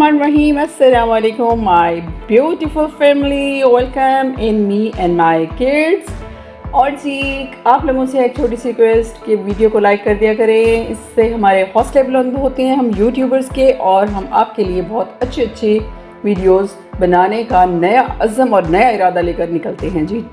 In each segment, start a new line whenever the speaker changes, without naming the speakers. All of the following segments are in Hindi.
Bismillahirrahmanirrahim. Assalamu alaikum, my beautiful family. Welcome in me and my kids. और जी आप लोगों से एक छोटी सी रिक्वेस्ट कि वीडियो को लाइक कर दिया करें, इससे हमारे हौसले बुलंद होते हैं हम यूट्यूबर्स के, और हम आपके लिए बहुत अच्छे वीडियोस बनाने का नया अज़्म और नया इरादा लेकर निकलते हैं जी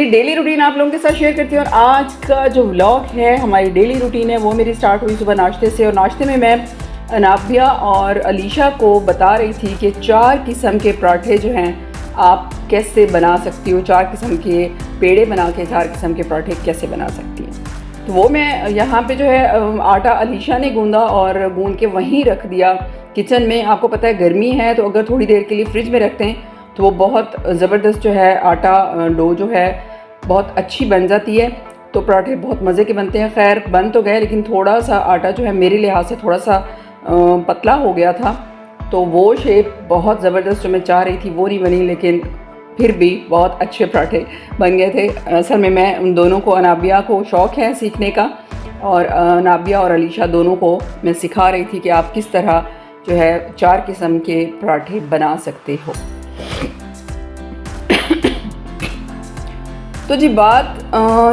डेली रूटीन आप लोगों के साथ शेयर करती हूँ। और आज का जो व्लॉग है, हमारी डेली रूटीन है, वो मेरी स्टार्ट हुई सुबह नाश्ते से। और नाश्ते में मैं अनाबिया और अलीशा को बता रही थी कि 4 किस्म के पराठे जो हैं आप कैसे बना सकती हो, 4 किस्म के पेड़े बना के 4 किस्म के पराठे कैसे बना सकती हैं। तो वो मैं यहाँ पे जो है आटा अलीशा ने गूंदा और गूंद के वहीं रख दिया किचन में। आपको पता है गर्मी है, तो अगर थोड़ी देर के लिए फ्रिज में रखते हैं तो वो बहुत ज़बरदस्त जो है आटा डो जो है बहुत अच्छी बन जाती है, तो पराठे बहुत मज़े के बनते हैं। खैर बन तो गए, लेकिन थोड़ा सा आटा जो है मेरे लिहाज से थोड़ा सा पतला हो गया था, तो वो शेप बहुत ज़बरदस्त जो मैं चाह रही थी वो नहीं बनी, लेकिन फिर भी बहुत अच्छे पराठे बन गए थे। असल में मैं उन दोनों को, अनाबिया को शौक़ है सीखने का, और अनाबिया और अलीशा दोनों को मैं सिखा रही थी कि आप किस तरह जो है 4 किस्म के पराठे बना सकते हो। तो जी बात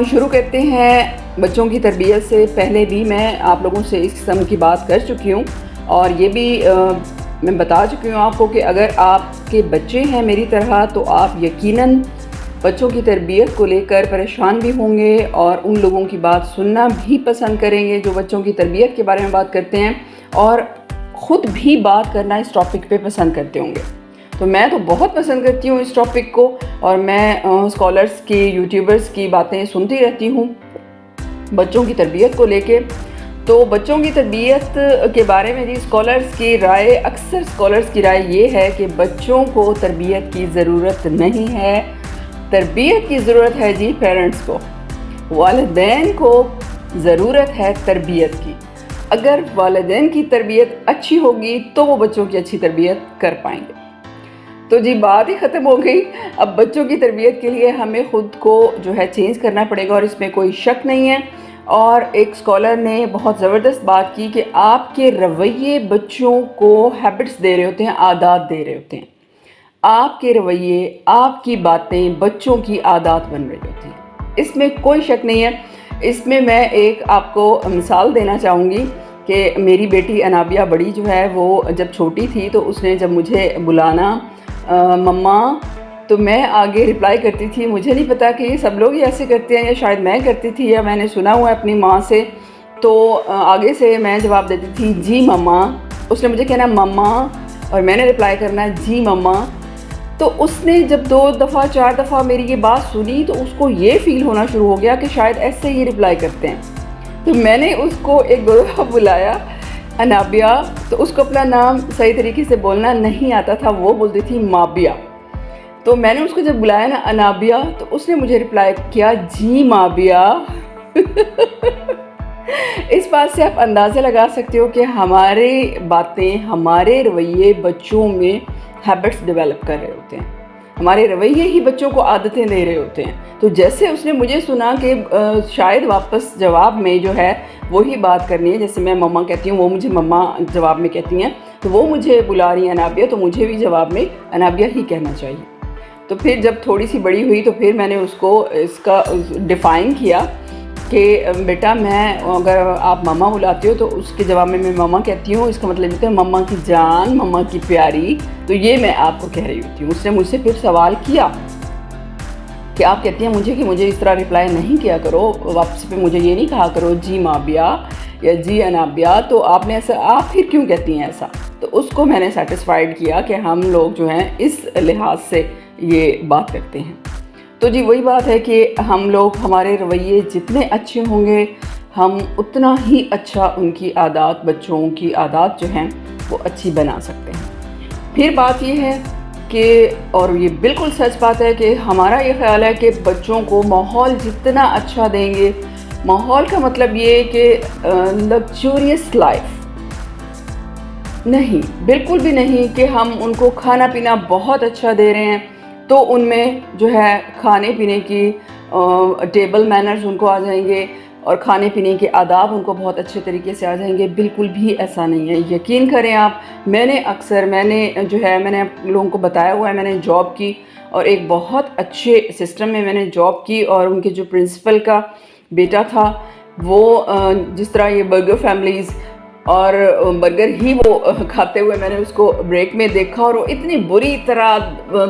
शुरू करते हैं बच्चों की तरबियत से। पहले भी मैं आप लोगों से इस किस्म की बात कर चुकी हूँ, और ये भी मैं बता चुकी हूँ आपको कि अगर आपके बच्चे हैं मेरी तरह तो आप यकीनन बच्चों की तरबियत को लेकर परेशान भी होंगे और उन लोगों की बात सुनना भी पसंद करेंगे जो बच्चों की तरबियत के बारे में बात करते हैं, और ख़ुद भी बात करना इस टॉपिक पे पसंद करते होंगे। तो मैं तो बहुत पसंद करती हूँ इस टॉपिक को, और मैं स्कॉलर्स की, यूट्यूबर्स की बातें सुनती रहती हूँ बच्चों की तरबियत को लेके। तो बच्चों की तरबियत के बारे में जी स्कॉलर्स की राय, अक्सर स्कॉलर्स की राय ये है कि बच्चों को तरबियत की ज़रूरत नहीं है, तरबियत की ज़रूरत है जी पेरेंट्स को, वालिदैन को ज़रूरत है तरबियत की। अगर वालिदैन की तरबियत अच्छी होगी तो वो बच्चों की अच्छी तरबियत कर पाएंगे। तो जी बात ही ख़त्म हो गई। अब बच्चों की तरबियत के लिए हमें ख़ुद को जो है चेंज करना पड़ेगा, और इसमें कोई शक नहीं है। और एक स्कॉलर ने बहुत ज़बरदस्त बात की कि आपके रवैये बच्चों को हैबिट्स दे रहे होते हैं, आदत दे रहे होते हैं। आपके रवैये, आपकी बातें बच्चों की आदत बन रही होती हैं, इसमें कोई शक नहीं है। इसमें मैं एक आपको मिसाल देना चाहूँगी कि मेरी बेटी अनाबिया बड़ी जो है वो जब छोटी थी तो उसने जब मुझे बुलाना मम्मा, तो मैं आगे रिप्लाई करती थी। मुझे नहीं पता कि ये सब लोग ही ऐसे करते हैं या शायद मैं करती थी, या मैंने सुना हुआ है अपनी माँ से। तो आगे से मैं जवाब देती थी जी मम्मा, उसने मुझे कहना मम्मा और मैंने रिप्लाई करना जी मम्मा। तो उसने जब 2 दफ़ा 4 दफ़ा मेरी ये बात सुनी तो उसको ये फ़ील होना शुरू हो गया कि शायद ऐसे ही रिप्लाई करते हैं। तो मैंने उसको एक दफ़ा बुलाया अनाबिया, तो उसको अपना नाम सही तरीके से बोलना नहीं आता था, वो बोलती थी माबिया। तो मैंने उसको जब बुलाया ना अनाबिया, तो उसने मुझे रिप्लाई किया जी माबिया। इस बात से आप अंदाज़ा लगा सकते हो कि हमारे बातें, हमारे रवैये बच्चों में हैबिट्स डेवलप कर रहे होते हैं, हमारे रवैये ही बच्चों को आदतें दे रहे होते हैं। तो जैसे उसने मुझे सुना कि शायद वापस जवाब में जो है वही बात करनी है, जैसे मैं मम्मा कहती हूँ वो मुझे मम्मा जवाब में कहती हैं, तो वो मुझे बुला रही हैं अनाबिया, तो मुझे भी जवाब में अनाबिया ही कहना चाहिए। तो फिर जब थोड़ी सी बड़ी हुई तो फिर मैंने उसको इसका डिफ़ाइन किया कि बेटा मैं, अगर आप मम्मा बुलाती हो तो उसके जवाब में मैं मम्मा कहती हूँ, इसका मतलब ये है मम्मा की जान, मम्मा की प्यारी। तो ये मैं आपको कह रही होती हूँ। उसने मुझसे फिर सवाल किया कि आप कहती हैं मुझे कि मुझे इस तरह रिप्लाई नहीं किया करो, वापस पे मुझे ये नहीं कहा करो जी माबिया या जी अनाबिया, तो आपने ऐसा, आप फिर क्यों कहती हैं ऐसा। तो उसको मैंने सेटिस्फाइड किया कि हम लोग जो हैं इस लिहाज से ये बात करते हैं। तो जी वही बात है कि हम लोग, हमारे रवैये जितने अच्छे होंगे हम उतना ही अच्छा उनकी आदत, बच्चों की आदत जो हैं वो अच्छी बना सकते हैं। फिर बात ये है कि, और ये बिल्कुल सच बात है कि हमारा ये ख्याल है कि बच्चों को माहौल जितना अच्छा देंगे, माहौल का मतलब ये कि लग्जूरियस लाइफ नहीं, बिल्कुल भी नहीं कि हम उनको खाना पीना बहुत अच्छा दे रहे हैं तो उनमें जो है खाने पीने की टेबल मैनर्स उनको आ जाएंगे, और खाने पीने के आदाब उनको बहुत अच्छे तरीके से आ जाएंगे। बिल्कुल भी ऐसा नहीं है, यकीन करें आप। मैंने आप लोगों को बताया हुआ है, मैंने जॉब की और एक बहुत अच्छे सिस्टम में मैंने जॉब की, और उनके जो प्रिंसिपल का बेटा था वो जिस तरह ये बर्गर फैमिलीज़ और बर्गर ही वो खाते हुए मैंने उसको ब्रेक में देखा, और वो इतनी बुरी तरह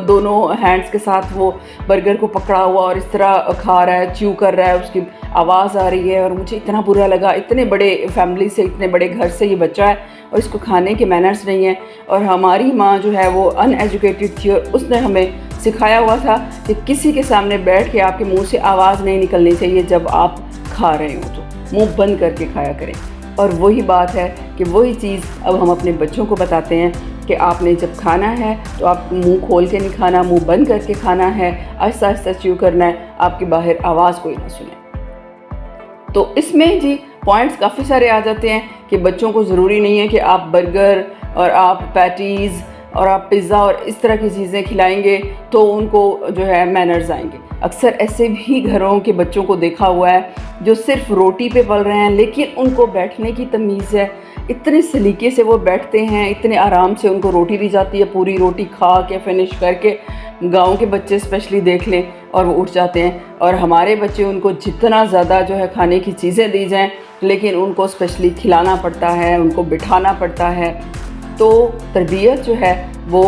दोनों हैंड्स के साथ वो बर्गर को पकड़ा हुआ और इस तरह खा रहा है, च्यू कर रहा है, उसकी आवाज़ आ रही है। और मुझे इतना बुरा लगा, इतने बड़े फैमिली से, इतने बड़े घर से ये बच्चा है और इसको खाने के मैनर्स नहीं है। और हमारी माँ जो है वो अनएजुकेटेड थी, और उसने हमें सिखाया हुआ था कि किसी के सामने बैठ के आपके मुँह से आवाज़ नहीं निकलनी चाहिए जब आप खा रहे हो, तो मुँह बंद करके खाया करें। और वही बात है कि वही चीज़ अब हम अपने बच्चों को बताते हैं कि आपने जब खाना है तो आप मुंह खोल के नहीं खाना, मुंह बंद करके खाना है, आहिस्ता आहिस्ता च्यू करना है, आपकी बाहर आवाज़ कोई ना सुने। तो इसमें जी पॉइंट्स काफ़ी सारे आ जाते हैं कि बच्चों को ज़रूरी नहीं है कि आप बर्गर और आप पैटीज़ और आप पिज़्ज़ा और इस तरह की चीज़ें खिलाएंगे तो उनको जो है मैनर्स आएंगे। अक्सर ऐसे भी घरों के बच्चों को देखा हुआ है जो सिर्फ रोटी पे पल रहे हैं, लेकिन उनको बैठने की तमीज़ है, इतने सलीके से वो बैठते हैं, इतने आराम से उनको रोटी दी जाती है, पूरी रोटी खा के फिनिश करके गाँव के बच्चे स्पेशली देख लें और वो उठ जाते हैं। और हमारे बच्चे, उनको जितना ज़्यादा जो है खाने की चीज़ें दी जाएँ, लेकिन उनको स्पेशली खिलाना पड़ता है, उनको बिठाना पड़ता है। तो तरबियत जो है वो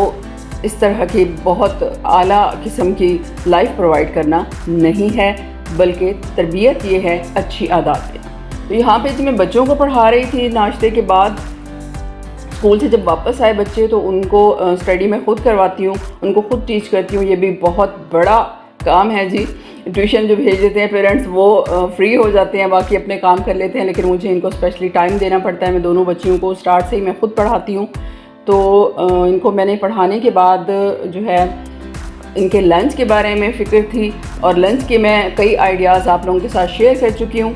इस तरह की बहुत आला किस्म की लाइफ प्रोवाइड करना नहीं है, बल्कि तरबियत ये है अच्छी आदत है। तो यहाँ पे जब मैं बच्चों को पढ़ा रही थी नाश्ते के बाद, स्कूल से जब वापस आए बच्चे, तो उनको स्टडी मैं ख़ुद करवाती हूँ, उनको ख़ुद टीच करती हूँ। ये भी बहुत बड़ा काम है जी। ट्यूशन जो भेज देते हैं पेरेंट्स वो फ्री हो जाते हैं, बाकी अपने काम कर लेते हैं, लेकिन मुझे इनको स्पेशली टाइम देना पड़ता है। मैं दोनों बच्चियों को स्टार्ट से ही मैं ख़ुद पढ़ाती हूँ। तो इनको मैंने पढ़ाने के बाद जो है इनके लंच के बारे में फ़िक्र थी, और लंच के मैं कई आइडियाज़ आप लोगों के साथ शेयर कर चुकी हूँ।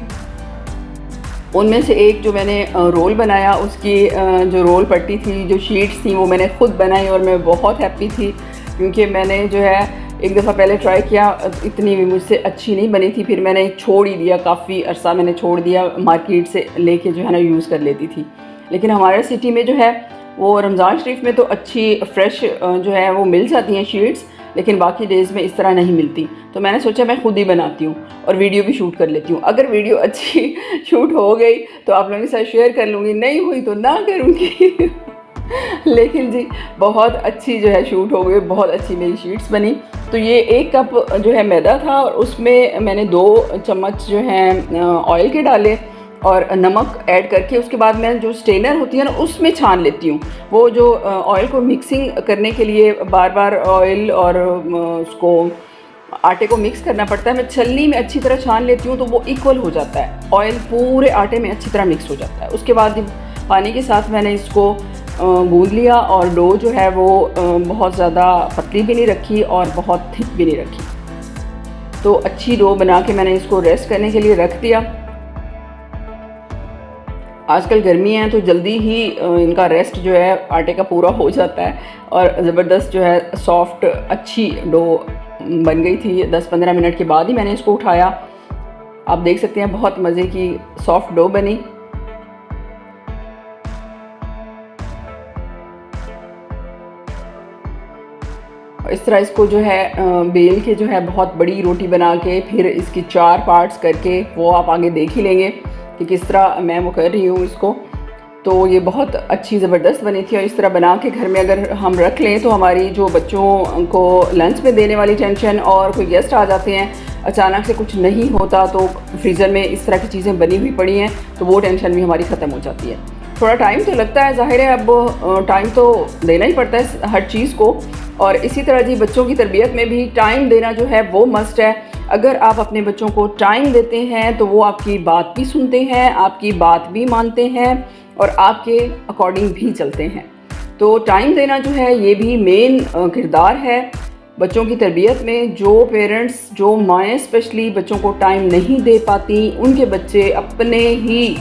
उनमें से एक जो मैंने रोल बनाया, उसकी जो रोल पट्टी थी, जो शीट्स थी, वो मैंने ख़ुद बनाई और मैं बहुत हैप्पी थी, क्योंकि मैंने जो है एक दफ़ा पहले ट्राई किया, इतनी भी मुझसे अच्छी नहीं बनी थी, फिर मैंने छोड़ ही दिया, काफ़ी अरसा मैंने छोड़ दिया, मार्केट से लेके जो है ना यूज़ कर लेती थी। लेकिन हमारे सिटी में जो है वो रमज़ान शरीफ में तो अच्छी फ़्रेश जो है वो मिल जाती हैं शीट्स, लेकिन बाकी डेज़ में इस तरह नहीं मिलती। तो मैंने सोचा मैं खुद ही बनाती हूँ और वीडियो भी शूट कर लेती हूँ। अगर वीडियो अच्छी शूट हो गई तो आप लोगों के साथ शेयर कर लूँगी, नहीं हुई तो ना करूँगी। लेकिन जी बहुत अच्छी जो है शूट हो गई, बहुत अच्छी मेरी शीट्स बनी। तो ये 1 कप जो है मैदा था, और उसमें मैंने 2 चम्मच जो हैं ऑयल के डाले और नमक ऐड करके उसके बाद मैं जो स्ट्रेनर होती है ना उसमें छान लेती हूँ। वो जो ऑयल को मिक्सिंग करने के लिए बार बार ऑयल और उसको आटे को मिक्स करना पड़ता है, मैं छलनी में अच्छी तरह छान लेती हूँ तो वो इक्वल हो जाता है, ऑयल पूरे आटे में अच्छी तरह मिक्स हो जाता है। उसके बाद पानी के साथ मैंने इसको गूंद लिया, और डो जो है वो बहुत ज़्यादा पतली भी नहीं रखी और बहुत थिक भी नहीं रखी। तो अच्छी डो बना के मैंने इसको रेस्ट करने के लिए रख दिया। आजकल गर्मी है तो जल्दी ही इनका रेस्ट जो है आटे का पूरा हो जाता है, और ज़बरदस्त जो है सॉफ्ट अच्छी डो बन गई थी। 10-15 मिनट के बाद ही मैंने इसको उठाया। आप देख सकते हैं बहुत मज़े की सॉफ्ट डो बनी। इस तरह इसको जो है बेल के जो है बहुत बड़ी रोटी बना के फिर इसकी 4 पार्ट्स करके, वो आप आगे देख ही लेंगे कि किस तरह मैं वो कर रही हूँ इसको। तो ये बहुत अच्छी ज़बरदस्त बनी थी, और इस तरह बना के घर में अगर हम रख लें तो हमारी जो बच्चों को लंच में देने वाली टेंशन, और कोई गेस्ट आ जाते हैं अचानक से कुछ नहीं होता तो फ्रीज़र में इस तरह की चीज़ें बनी हुई पड़ी हैं, तो वो टेंशन भी हमारी ख़त्म हो जाती है। थोड़ा टाइम तो लगता है, ज़ाहिर है अब टाइम तो देना ही पड़ता है हर चीज़ को, और इसी तरह जी बच्चों की तरबियत में भी टाइम देना जो है वो मस्ट है। अगर आप अपने बच्चों को टाइम देते हैं तो वो आपकी बात भी सुनते हैं, आपकी बात भी मानते हैं और आपके अकॉर्डिंग भी चलते हैं। तो टाइम देना जो है ये भी मेन किरदार है बच्चों की तरबियत में। जो पेरेंट्स, जो माएँ स्पेशली बच्चों को टाइम नहीं दे पाती, उनके बच्चे अपने ही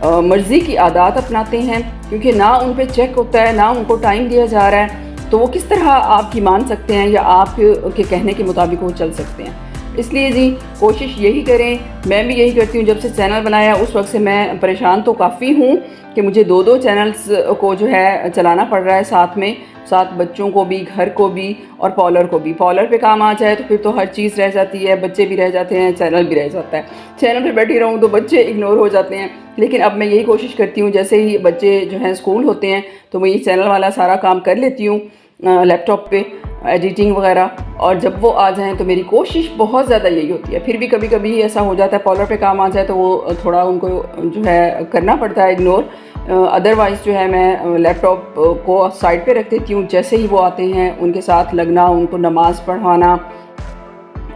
मर्ज़ी की आदत अपनाते हैं, क्योंकि ना उन पे चेक होता है, ना उनको टाइम दिया जा रहा है, तो वो किस तरह आपकी मान सकते हैं या आप के कहने के मुताबिक वो चल सकते हैं। इसलिए जी कोशिश यही करें, मैं भी यही करती हूँ। जब से चैनल बनाया उस वक्त से मैं परेशान तो काफ़ी हूँ कि मुझे 2-2 चैनल्स को जो है चलाना पड़ रहा है साथ में, साथ बच्चों को भी, घर को भी और पॉलर को भी। पॉलर पे काम आ जाए तो फिर तो हर चीज़ रह जाती है, बच्चे भी रह जाते हैं, चैनल भी रह जाता है। चैनल पे बैठी रहूँ तो बच्चे इग्नोर हो जाते हैं, लेकिन अब मैं यही कोशिश करती हूँ जैसे ही बच्चे जो हैं स्कूल होते हैं तो मैं ये चैनल वाला सारा काम कर लेती हूँ लैपटॉप पे, एडिटिंग वगैरह, और जब वो आ जाएँ तो मेरी कोशिश बहुत ज़्यादा यही होती है। फिर भी कभी कभी ऐसा हो जाता है पॉलर पे काम आ जाए तो वो थोड़ा उनको जो है करना पड़ता है इग्नोर, अदरवाइज़ जो है मैं लैपटॉप को साइड पे रख देती हूँ। जैसे ही वो आते हैं उनके साथ लगना, उनको नमाज़ पढ़वाना।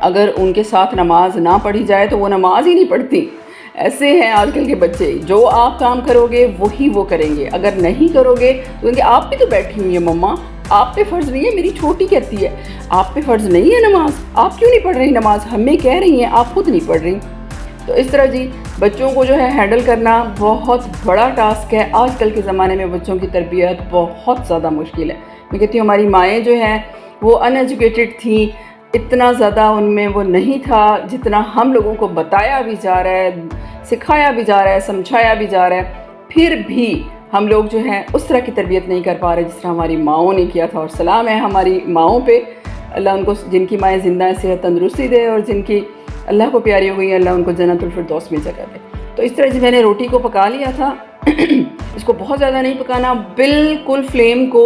अगर उनके साथ नमाज ना पढ़ी जाए तो वो नमाज ही नहीं पढ़ती। ऐसे हैं आजकल के बच्चे, जो आप काम करोगे वही वो करेंगे, अगर नहीं करोगे तो कहेंगे आप भी तो बैठी हुई है मम्मा, आप पे फ़र्ज़ नहीं है। मेरी छोटी कहती है आप पे फ़र्ज़ नहीं है नमाज, आप क्यों नहीं पढ़ रही नमाज, हमें कह रही हैं आप खुद नहीं पढ़ रही। तो इस तरह जी बच्चों को जो है हैंडल करना बहुत बड़ा टास्क है। आजकल के ज़माने में बच्चों की तरबियत बहुत ज़्यादा मुश्किल है। मैं कहती हूँ हमारी माएँ जो हैं वो अनएजुकेटेड थी, इतना ज़्यादा उनमें वो नहीं था जितना हम लोगों को बताया भी जा रहा है, सिखाया भी जा रहा है, समझाया भी जा रहा है। फिर भी हम लोग जो हैं उस तरह की तरबियत नहीं कर पा रहे जिस तरह हमारी माओं ने किया था। और सलाम है हमारी माओं पे, अल्लाह उनको, जिनकी माएँ ज़िंदा है, सेहत तंदुरुस्ती दे, और जिनकी अल्लाह को प्यारी हो गई है अल्लाह उनको जन्नतुल फिरदौस में जगह दे। तो इस तरह से मैंने रोटी को पका लिया था। इसको बहुत ज़्यादा नहीं पकाना, बिल्कुल फ्लेम को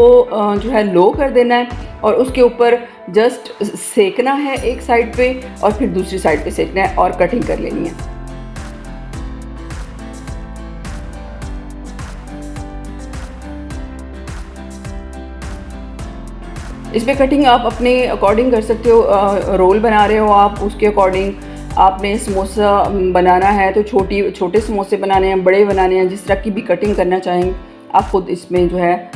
जो है लो कर देना है और उसके ऊपर जस्ट सेकना है एक साइड पे और फिर दूसरी साइड पे सेकना है और कटिंग कर लेनी है। इस पर कटिंग आप अपने अकॉर्डिंग कर सकते हो। रोल बना रहे हो आप, उसके अकॉर्डिंग आपने समोसा बनाना है तो छोटे समोसे बनाने हैं, बड़े बनाने हैं, जिस तरह की भी कटिंग करना चाहें आप खुद इसमें जो है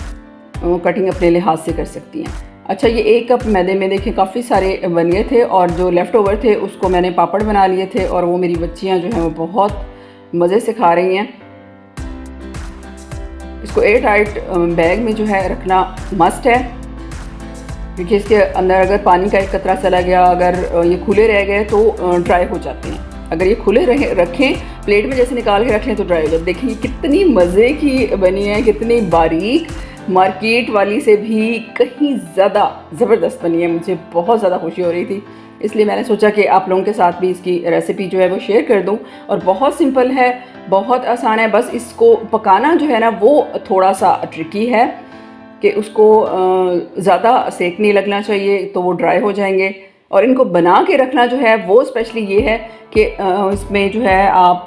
कटिंग अपने लिहाज से कर सकती हैं। अच्छा, ये 1 कप मैदे में देखें काफ़ी सारे बन गए थे और जो लेफ़्ट ओवर थे उसको मैंने पापड़ बना लिए थे और वो मेरी बच्चियाँ जो हैं वो बहुत मज़े से खा रही हैं। इसको एयर टाइट बैग में जो है रखना मस्ट है, क्योंकि इसके अंदर अगर पानी का एक कतरा चला गया, अगर ये खुले रह गए तो ड्राई हो जाते हैं। अगर ये खुले रखें, प्लेट में जैसे निकाल के रख लें तो ड्राई हो जाते। देखिए कितनी मज़े की बनी है, कितनी बारीक, मार्केट वाली से भी कहीं ज़्यादा ज़बरदस्त बनी है। मुझे बहुत ज़्यादा खुशी हो रही थी, इसलिए मैंने सोचा कि आप लोगों के साथ भी इसकी रेसिपी जो है वो शेयर कर दूं। और बहुत सिंपल है, बहुत आसान है, बस इसको पकाना जो है ना वो थोड़ा सा ट्रिकी है कि उसको ज़्यादा सेक नहीं लगना चाहिए तो वो ड्राई हो जाएंगे। और इनको बना के रखना जो है वो स्पेशली ये है कि इसमें जो है आप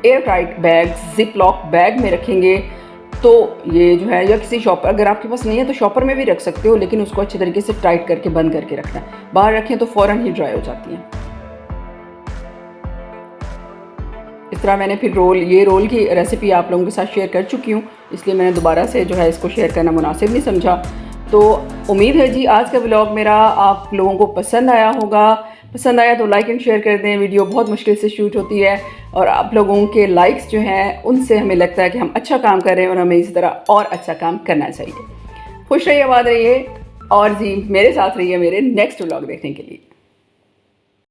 air tight bag, zip lock bag में रखेंगे तो ये जो है, या किसी शॉपर, अगर आपके पास नहीं है तो शॉपर में भी रख सकते हो, लेकिन उसको अच्छे तरीके से टाइट करके बंद करके रखना है। बाहर रखें तो फ़ौरन ही ड्राई हो जाती हैं। इस तरह मैंने फिर ये रोल की रेसिपी आप लोगों के साथ शेयर कर चुकी हूँ, इसलिए मैंने दोबारा से जो है इसको शेयर करना मुनासिब नहीं समझा। तो उम्मीद है जी आज का व्लॉग मेरा आप लोगों को पसंद आया होगा। पसंद आया तो लाइक एंड शेयर कर दें। वीडियो बहुत मुश्किल से शूट होती है और आप लोगों के लाइक्स जो हैं उनसे हमें लगता है कि हम अच्छा काम कर रहे हैं और हमें इसी तरह और अच्छा काम करना चाहिए। खुश रहिए, आबाद रहिए और जी मेरे साथ रहिए मेरे नेक्स्ट व्लॉग देखने के लिए।